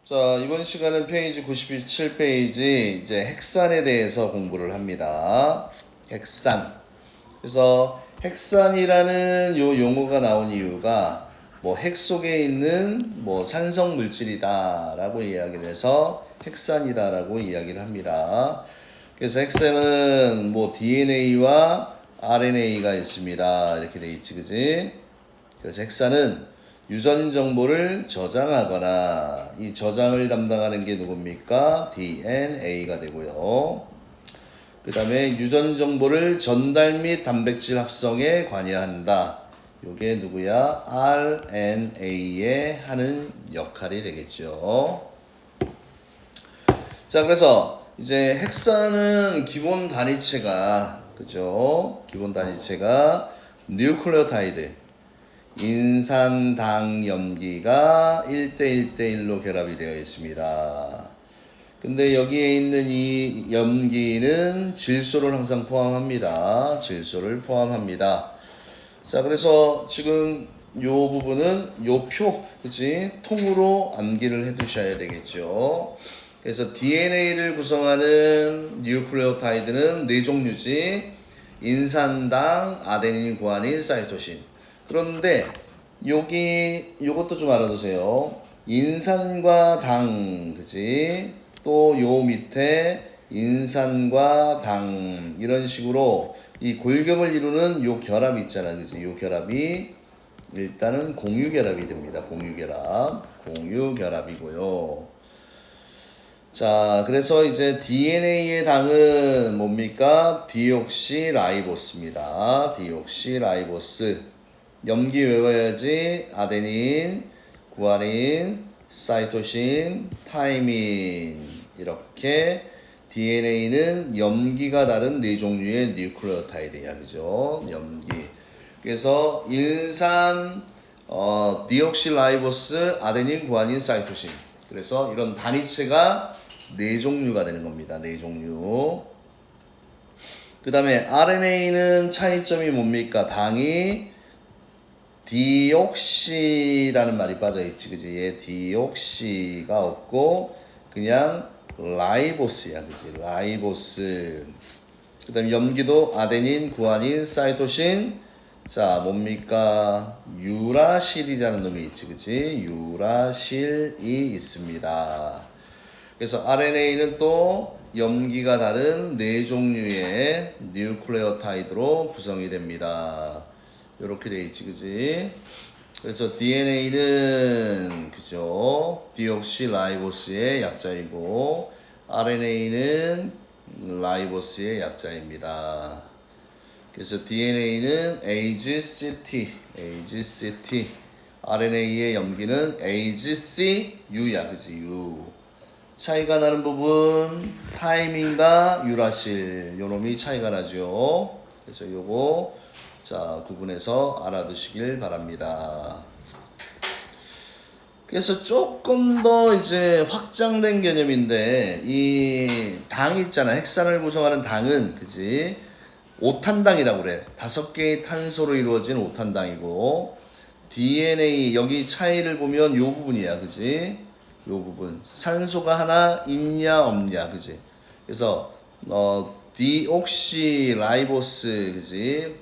자, 이번 시간은 페이지 97페이지 이제 핵산에 대해서 공부를 합니다. 핵산. 그래서 핵산이라는 요 용어가 나온 이유가 뭐 핵 속에 있는 뭐 산성 물질이다라고 이야기를 해서 핵산이다라고 이야기를 합니다. 그래서 핵산은 뭐 DNA와 RNA가 있습니다. 이렇게 돼 있지, 그지? 그래서 핵산은 유전 정보를 저장하거나 이 저장을 담당하는 게 누굽니까? DNA가 되고요. 그 다음에 유전 정보를 전달 및 단백질 합성에 관여한다. 요게 누구야? RNA에 하는 역할이 되겠죠. 자, 그래서 이제 핵산은 기본 단위체가, 그죠? 기본 단위체가 뉴클레오타이드, 인산당 염기가 1대1대1로 결합이 되어 있습니다. 근데 여기에 있는 이 염기는 질소를 항상 포함합니다. 질소를 포함합니다. 자, 그래서 지금 요 부분은 요 표, 그치? 통으로 암기를 해 두셔야 되겠죠. 그래서 DNA를 구성하는 뉴클레오타이드는 네 종류지. 인산당, 아데닌, 구아닌, 사이토신. 그런데 요것도 좀 알아두세요. 인산과 당, 그치? 또 요 밑에 인산과 당, 이런 식으로 이 골격을 이루는 요 결합이 있잖아, 그치? 요 결합이 일단은 공유결합이 됩니다. 공유결합이고요. 자, 그래서 이제 DNA의 당은 뭡니까? 디옥시라이보스입니다. 디옥시라이보스. 염기 외워야지. 아데닌, 구아닌, 사이토신, 타이민. 이렇게 DNA는 염기가 다른 네 종류의 뉴클레오타이드야, 그죠? 염기. 그래서 인산, 디옥시라이보스, 아데닌, 구아닌, 사이토신. 그래서 이런 단위체가 네 종류가 되는 겁니다. 네 종류. 그 다음에 RNA는 차이점이 뭡니까? 당이 디옥시라는 말이 빠져있지, 그지? 얘 디옥시가 없고 그냥 라이보스야, 그지? 라이보스. 그 다음에 염기도 아데닌, 구아닌, 사이토신. 자, 뭡니까? 유라실이라는 놈이 있지, 그지? 유라실이 있습니다. 그래서 RNA는 또 염기가 다른 네 종류의 뉴클레오타이드로 구성이 됩니다. 이렇게 돼 있지, 그지? 그래서 DNA는 그죠? 디옥시라이보스의 약자이고 RNA는 라이보스의 약자입니다. 그래서 DNA는 AGCT, RNA의 염기는 AGCU야, 그지? U. 차이가 나는 부분 타이밍과 유라실 요놈이 차이가 나죠. 그래서 요거 자 구분해서 알아두시길 바랍니다. 그래서 조금 더 이제 확장된 개념인데 이 당 있잖아. 핵산을 구성하는 당은 그지? 5탄당이라고 그래. 5개의 탄소로 이루어진 5탄당이고 DNA 여기 차이를 보면 요 부분이야, 그지? 요 부분 산소가 하나 있냐 없냐, 그지? 그래서 디옥시라이보스, 그지?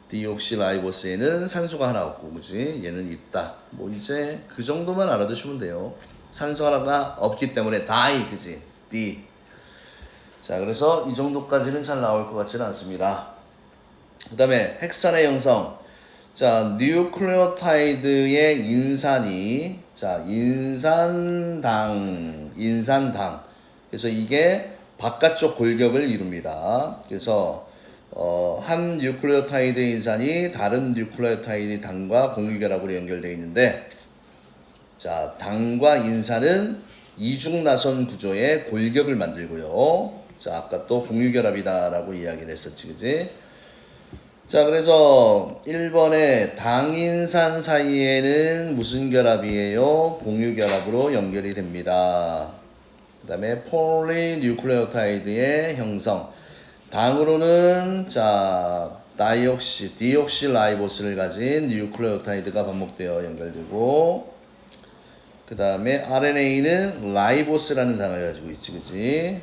디옥시라이보스에는 산소가 하나 없고, 그지? 얘는 있다. 뭐 이제 그 정도만 알아두시면 돼요. 산소 하나가 없기 때문에 다이, 그지? D. 자, 그래서 이 정도까지는 잘 나올 것 같지는 않습니다. 그 다음에 핵산의 형성. 자, 뉴클레오타이드의 인산이, 자, 인산당. 그래서 이게 바깥쪽 골격을 이룹니다. 그래서, 한 뉴클레오타이드 인산이 다른 뉴클레오타이드 당과 공유결합으로 연결되어 있는데, 자, 당과 인산은 이중나선 구조의 골격을 만들고요. 자, 아까 또 공유결합이다라고 이야기를 했었지, 그지? 자, 그래서 1번에 당인산 사이에는 무슨 결합이에요? 공유결합으로 연결이 됩니다. 그 다음에 폴리뉴클레오타이드의 형성. 당으로는 자 디옥시라이보스를 가진 뉴클레오타이드가 반복되어 연결되고, 그 다음에 RNA는 라이보스라는 당을 가지고 있지, 그치?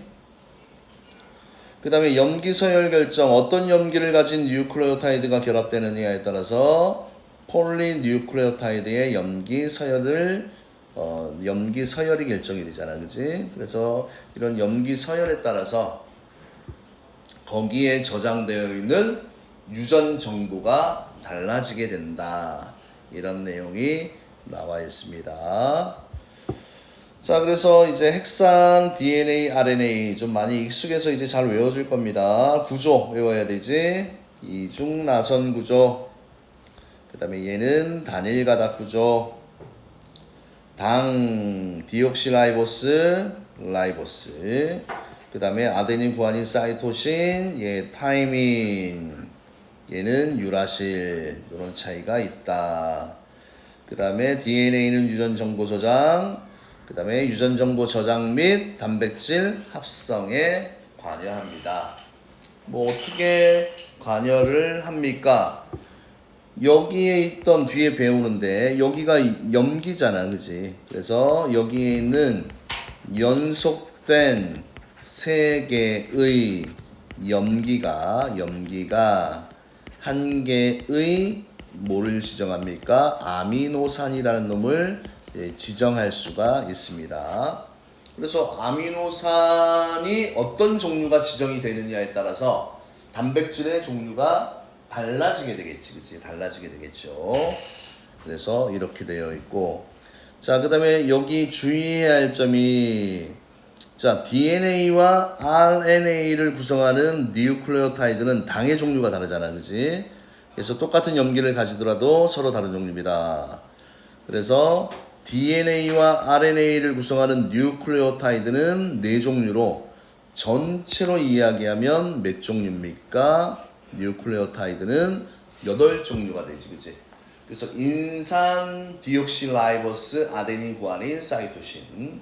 그 다음에 염기 서열 결정, 어떤 염기를 가진 뉴클레오타이드가 결합되느냐에 따라서 폴리뉴클레오타이드의 염기 서열이 결정이 되잖아, 그치? 그래서 이런 염기 서열에 따라서 거기에 저장되어 있는 유전 정보가 달라지게 된다. 이런 내용이 나와 있습니다. 자, 그래서 이제 핵산, DNA, RNA 좀 많이 익숙해서 이제 잘 외워질 겁니다. 구조 외워야 되지. 이중 나선 구조. 그 다음에 얘는 단일 가닥 구조. 당, 디옥시라이보스, 라이보스. 그 다음에 아데닌, 구아닌, 사이토신, 얘 타이민. 얘는 유라실. 이런 차이가 있다. 그 다음에 DNA는 유전 정보 저장. 그 다음에 유전 정보 저장 및 단백질 합성에 관여합니다. 뭐 어떻게 관여를 합니까? 여기에 있던 뒤에 배우는데 여기가 염기잖아, 그지? 그래서 여기에 있는 연속된 세 개의 염기가 한 개의 뭐를 지정합니까? 아미노산이라는 놈을 지정할 수가 있습니다. 그래서 아미노산이 어떤 종류가 지정이 되느냐에 따라서 단백질의 종류가 달라지게 되겠지, 그치? 달라지게 되겠죠. 그래서 이렇게 되어 있고, 자, 그 다음에 여기 주의해야 할 점이, 자, DNA와 RNA를 구성하는 뉴클레오타이드는 당의 종류가 다르잖아, 그치? 그래서 똑같은 염기를 가지더라도 서로 다른 종류입니다. 그래서 DNA와 RNA를 구성하는 뉴클레오타이드는 4종류로 전체로 이야기하면 몇 종류입니까? 뉴클레오타이드는 8종류가 되지, 그치? 그래서 인산, 디옥시라이보스, 아데닌, 구아닌, 사이토신,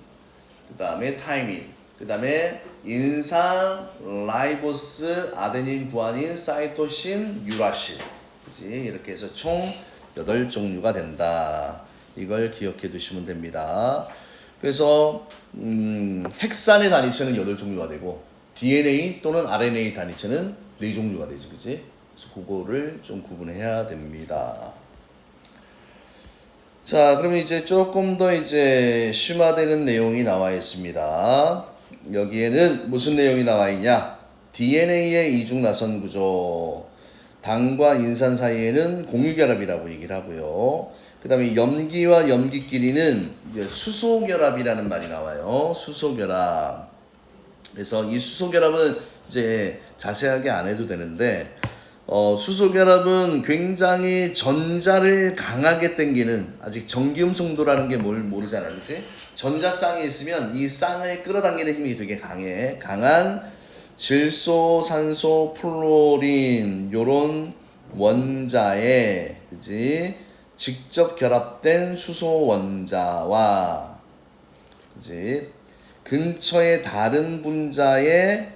그 다음에 타이민, 그 다음에 인산, 라이보스, 아데닌, 구아닌, 사이토신, 유라실, 그치? 이렇게 해서 총 8종류가 된다. 이걸 기억해 두시면 됩니다. 그래서 핵산의 단위체는 8종류가 되고 DNA 또는 RNA 단위체는 4종류가 되지, 그치? 그래서 그거를 좀 구분해야 됩니다. 자, 그러면 이제 조금 더 이제 심화되는 내용이 나와 있습니다. 여기에는 무슨 내용이 나와 있냐? DNA의 이중 나선 구조. 당과 인산 사이에는 공유결합이라고 얘기를 하고요. 그 다음에 염기와 염기끼리는 수소결합이라는 말이 나와요. 수소결합. 그래서 이 수소결합은 이제 자세하게 안 해도 되는데, 수소결합은 굉장히 전자를 강하게 당기는, 아직 전기음성도라는 게 뭘 모르잖아, 그치? 전자쌍이 있으면 이 쌍을 끌어당기는 힘이 되게 강해. 강한 질소, 산소, 플로린 요런 원자에, 그치? 직접 결합된 수소 원자와, 그치? 근처의 다른 분자의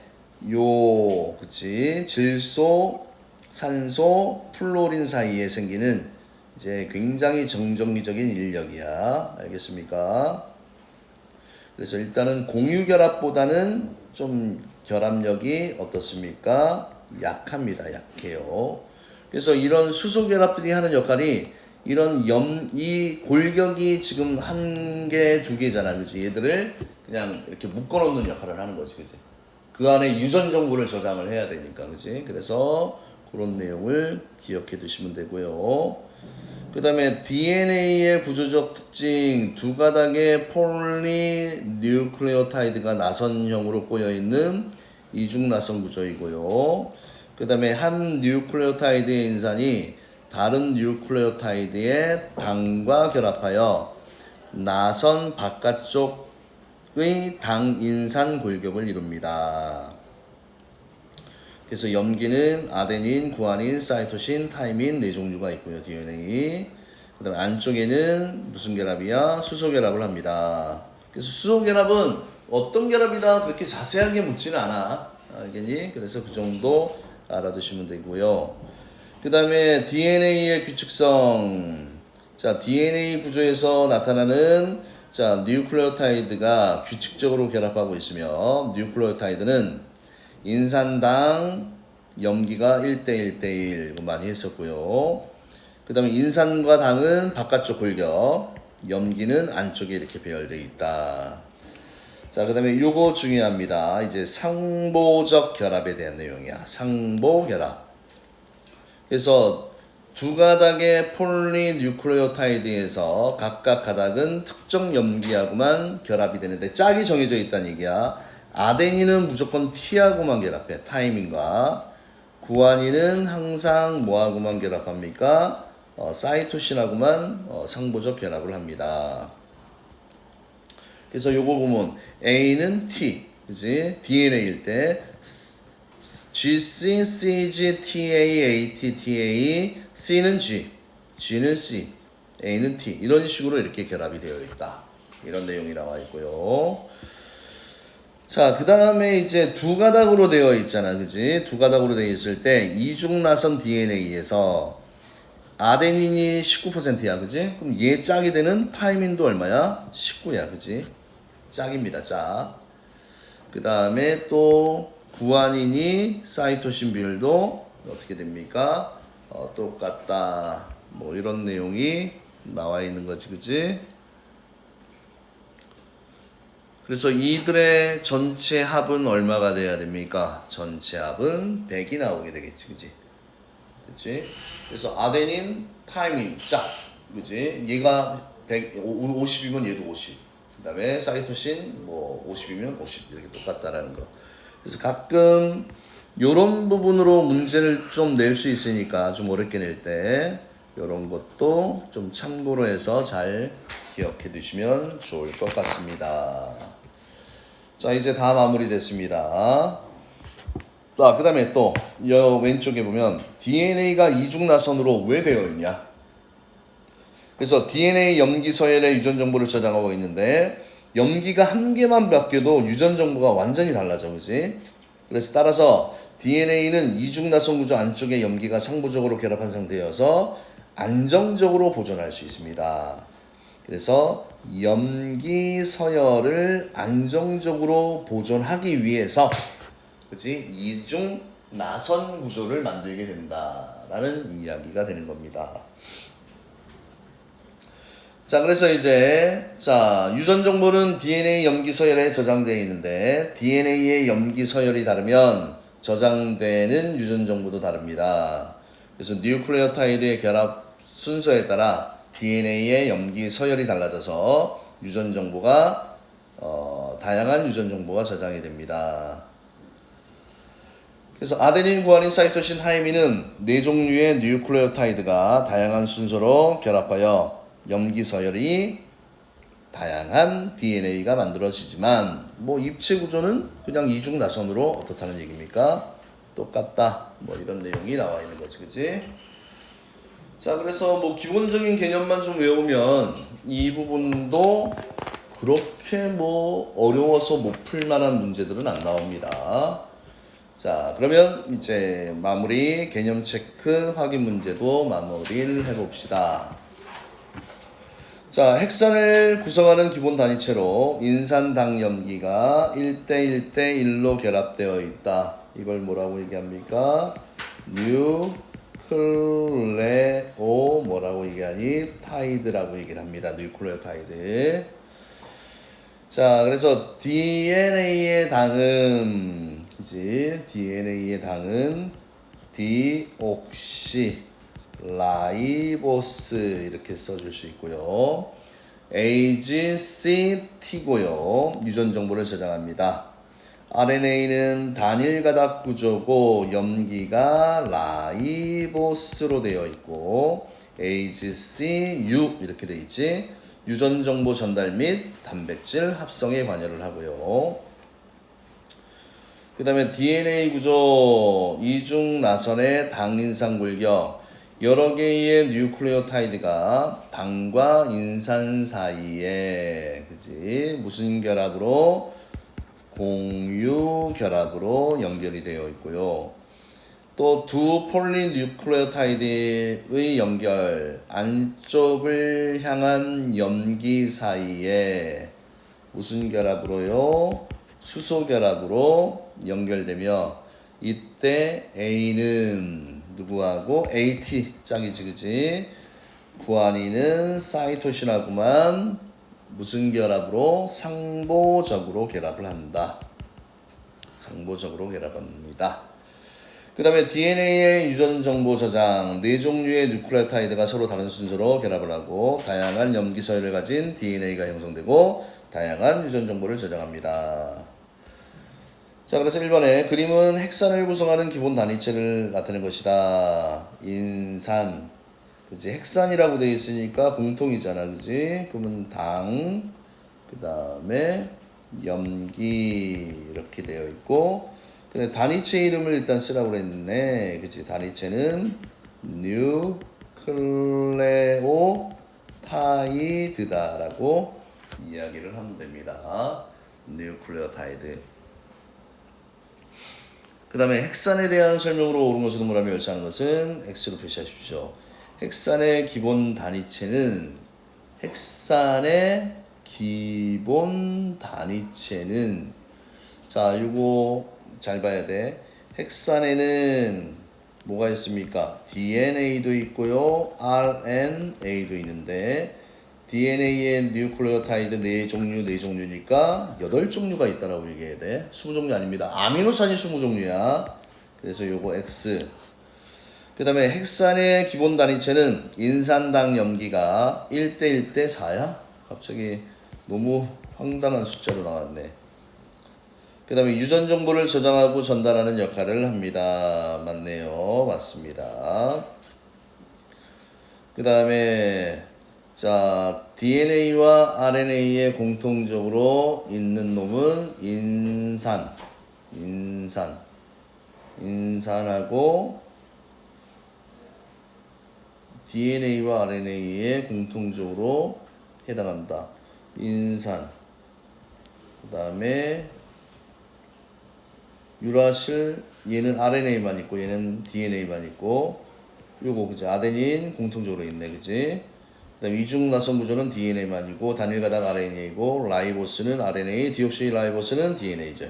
그치? 질소, 산소, 플로린 사이에 생기는 이제 굉장히 정전기적인 인력이야. 알겠습니까? 그래서 일단은 공유결합보다는 좀 결합력이 어떻습니까? 약합니다. 약해요. 그래서 이런 수소결합들이 하는 역할이 이런 이 골격이 지금 1개, 2개잖아. 그치? 얘들을 그냥 이렇게 묶어놓는 역할을 하는 거지. 그치? 그 안에 유전 정보를 저장을 해야 되니까. 그치? 그래서 그런 내용을 기억해 두시면 되고요. 그 다음에 DNA의 구조적 특징, 2가닥의 폴리뉴클레오타이드가 나선형으로 꼬여있는 이중나선 구조이고요. 그 다음에 한 뉴클레오타이드의 인산이 다른 뉴클레오타이드의 당과 결합하여 나선 바깥쪽의 당인산 골격을 이룹니다. 그래서 염기는 아데닌, 구아닌, 사이토신, 타이민 4종류가 있고요. DNA. 그 다음에 안쪽에는 무슨 결합이야? 수소 결합을 합니다. 그래서 수소 결합은 어떤 결합이다 그렇게 자세하게 묻지는 않아. 알겠니? 그래서 그 정도 알아두시면 되고요. 그 다음에 DNA의 규칙성. 자, DNA 구조에서 나타나는 자, 뉴클레오타이드가 규칙적으로 결합하고 있으며 뉴클레오타이드는 인산당 염기가 1대1대1 많이 했었고요. 그 다음에 인산과 당은 바깥쪽 골격, 염기는 안쪽에 이렇게 배열되어 있다. 자, 그 다음에 요거 중요합니다. 이제 상보적 결합에 대한 내용이야. 상보 결합. 그래서 두 가닥의 폴리뉴클레오타이드에서 각각 가닥은 특정 염기하고만 결합이 되는데 짝이 정해져 있다는 얘기야. 아데닌은 무조건 T하고만 결합해. 타이밍과. 구아닌은 항상 뭐하고만 결합합니까? 사이토신하고만 상보적 결합을 합니다. 그래서 요거 보면 A는 T, 그지? DNA일 때 GC, CG, TA, AT, TA, C는 G, G는 C, A는 T 이런 식으로 이렇게 결합이 되어 있다. 이런 내용이 나와 있고요. 자, 그 다음에 이제 두 가닥으로 되어 있잖아, 그지? 두 가닥으로 되어 있을 때 이중나선 DNA에서 아데닌이 19%야, 그지? 그럼 얘 짝이 되는 타이민도 얼마야? 19야, 그지? 짝입니다, 짝. 그 다음에 또 구아닌이 사이토신 비율도 어떻게 됩니까? 똑같다. 뭐 이런 내용이 나와 있는 거지, 그지? 그래서 이들의 전체 합은 얼마가 돼야 됩니까? 전체 합은 100이 나오게 되겠지, 그지? 그치? 그래서 아데닌, 타이밍, 짝, 그지? 얘가 50이면 얘도 50. 그 다음에 사이토신, 뭐 50이면 50 이렇게 똑같다라는 거. 그래서 가끔 요런 부분으로 문제를 좀 낼 수 있으니까 좀 어렵게 낼 때 요런 것도 좀 참고로 해서 잘 기억해 두시면 좋을 것 같습니다. 자, 이제 다 마무리됐습니다. 자, 그 다음에 또 왼쪽에 보면 DNA가 이중나선으로 왜 되어 있냐. 그래서 DNA 염기 서열의 유전 정보를 저장하고 있는데 염기가 한 개만 바뀌어도 유전 정보가 완전히 달라져, 그지? 그래서 따라서 DNA는 이중나선 구조 안쪽에 염기가 상부적으로 결합한 상태여서 안정적으로 보존할 수 있습니다. 그래서 염기 서열을 안정적으로 보존하기 위해서, 그치? 이중 나선 구조를 만들게 된다라는 이야기가 되는 겁니다. 자, 그래서 이제 유전 정보는 DNA 염기 서열에 저장되어 있는데 DNA의 염기 서열이 다르면 저장되는 유전 정보도 다릅니다. 그래서 뉴클레오타이드의 결합 순서에 따라 DNA의 염기 서열이 달라져서 유전 정보가 다양한 유전 정보가 저장이 됩니다. 그래서 아데닌, 구아닌, 사이토신, 타이민은 네 종류의 뉴클레오타이드가 다양한 순서로 결합하여 염기 서열이 다양한 DNA가 만들어지지만 뭐 입체 구조는 그냥 이중 나선으로 어떻다는 얘기입니까? 똑같다. 뭐 이런 내용이 나와 있는 거지, 그치? 자, 그래서 뭐 기본적인 개념만 좀 외우면 이 부분도 그렇게 뭐 어려워서 못 풀 만한 문제들은 안 나옵니다. 자, 그러면 이제 마무리 개념 체크 확인 문제도 마무리를 해봅시다. 자, 핵산을 구성하는 기본 단위체로 인산당 염기가 1대1대1로 결합되어 있다. 이걸 뭐라고 얘기합니까? 뉴클레오 뭐라고 얘기하니? 타이드라고 얘기를 합니다. 뉴클레오타이드. 자, 그래서 DNA의 당은, 그지? DNA의 당은 디옥시 라이보스 이렇게 써줄 수 있고요. AGCT고요. 유전 정보를 저장합니다. RNA는 단일 가닥 구조고 염기가 라이보스로 되어 있고 AGCU 이렇게 되어 있지. 유전 정보 전달 및 단백질 합성에 관여를 하고요. 그 다음에 DNA 구조 이중 나선의 당인산 골격 여러 개의 뉴클레오타이드가 당과 인산 사이에 그지 무슨 결합으로 공유 결합으로 연결이 되어 있고요. 또 두 폴리뉴클레오타이드의 연결, 안쪽을 향한 염기 사이에 무슨 결합으로요? 수소 결합으로 연결되며 이때 A는 누구하고? AT 짝이지, 그지? 구안이는 사이토신하고만 무슨 결합으로? 상보적으로 결합을 한다. 상보적으로 결합합니다. 그 다음에 DNA의 유전 정보 저장, 네 종류의 뉴클레오타이드가 서로 다른 순서로 결합을 하고 다양한 염기 서열을 가진 DNA가 형성되고 다양한 유전 정보를 저장합니다. 자, 그래서 1번에 그림은 헥산을 구성하는 기본 단위체를 나타낸 것이다. 인산, 그치? 헥산이라고 되어 있으니까 공통이잖아, 그지? 그러면 당, 그 다음에 염기 이렇게 되어 있고, 근데 단위체 이름을 일단 쓰라고 그랬네, 그치? 단위체는 뉴클레오타이드다라고 이야기를 하면 됩니다. 뉴클레오타이드. 그 다음에 헥산에 대한 설명으로 옳은 것을 동그라미 열차하는 것은 X로 표시하십시오. 헥산의 기본 단위체는 헥산의 기본 단위체는 자, 요거 잘 봐야 돼. 헥산에는 뭐가 있습니까? DNA도 있고요, RNA도 있는데 DNA의 뉴클레오타이드 4종류니까 8종류가 있다라고 얘기해야 돼. 20종류 아닙니다. 아미노산이 20종류야. 그래서 요거 X. 그 다음에 헥산의 기본 단위체는 인산당 염기가 1대 1대 4야? 갑자기 너무 황당한 숫자로 나왔네. 그 다음에 유전 정보를 저장하고 전달하는 역할을 합니다. 맞네요. 맞습니다. 그 다음에 자, DNA와 RNA에 공통적으로 있는 놈은 인산하고 DNA와 RNA에 공통적으로 해당한다. 인산. 그 다음에 유라실, 얘는 RNA만 있고 얘는 DNA만 있고, 요거 그지? 아데닌 공통적으로 있네, 그지? 그 다음에 이중 나선 구조는 DNA만이고 단일 가닥 RNA이고 라이보스는 RNA, 디옥시 라이보스는 DNA죠.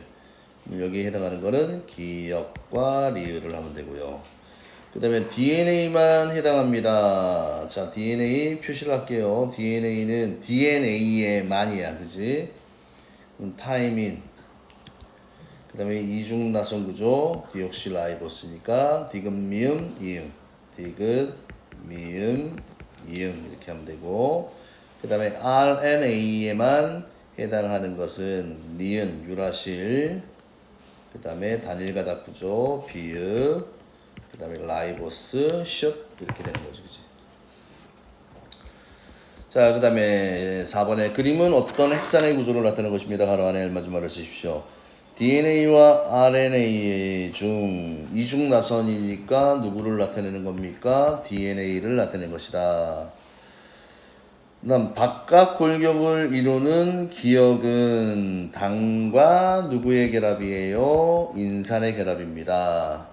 여기에 해당하는 거는 기역과 리을을 하면 되고요. 그 다음에 DNA만 해당합니다. 자, DNA 표시를 할게요. DNA는 DNA에만이야, 그지? 타이민. 그 다음에 이중 나선 구조 디옥시 라이보스니까 디귿 미음 이음, 디귿 미음 이음 이렇게 하면 되고, 그 다음에 RNA에만 해당하는 것은 니은 유라실, 그 다음에 단일 가닥 구조 비읍, 그 다음에 라이보스 슛 이렇게 되는 거죠, 그치? 자, 그 다음에 4번에 그림은 어떤 헥산의 구조를 나타내는 것입니다. 가로 안에 알맞은 말을 쓰십시오. DNA와 RNA 중 이중 나선이니까 누구를 나타내는 겁니까? DNA를 나타내는 것이다. 그다음 바깥 골격을 이루는 기역은 당과 누구의 결합이에요? 인산의 결합입니다.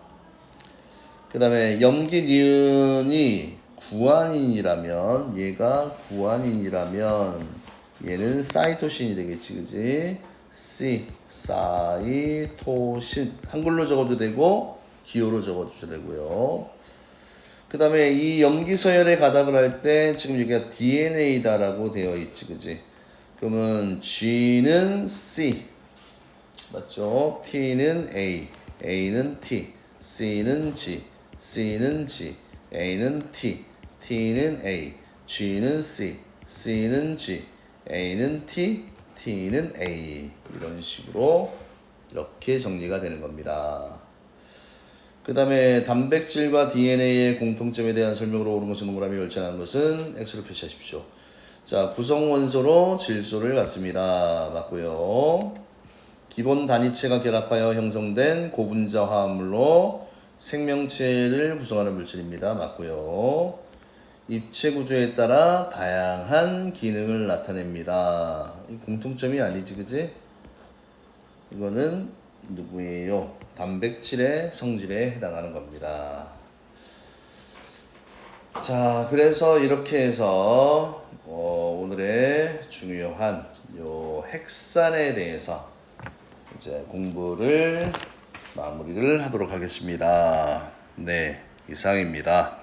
그 다음에 염기 니은이 구안인이라면, 얘가 구안인이라면 얘는 사이토신이 되겠지, 그지? C, 사이토신. 한글로 적어도 되고 기호로 적어도 되고요. 그 다음에 이 염기 서열의 가닥을 할 때 지금 여기가 DNA다라고 되어 있지, 그지? 그러면 G는 C, 맞죠? T는 A, A는 T, C는 G, C는 G, A는 T, T는 A, G는 C, C는 G, A는 T, T는 A. 이런 식으로 이렇게 정리가 되는 겁니다. 그 다음에 단백질과 DNA의 공통점에 대한 설명으로 옳은 것은 동그라미 열차하는 것은 X로 표시하십시오. 자, 구성 원소로 질소를 갖습니다. 맞고요. 기본 단위체가 결합하여 형성된 고분자 화합물로 생명체를 구성하는 물질입니다. 맞고요. 입체 구조에 따라 다양한 기능을 나타냅니다. 이 공통점이 아니지, 그지? 이거는 누구예요? 단백질의 성질에 해당하는 겁니다. 자, 그래서 이렇게 해서 오늘의 중요한 요 핵산에 대해서 이제 공부를 마무리를 하도록 하겠습니다. 네, 이상입니다.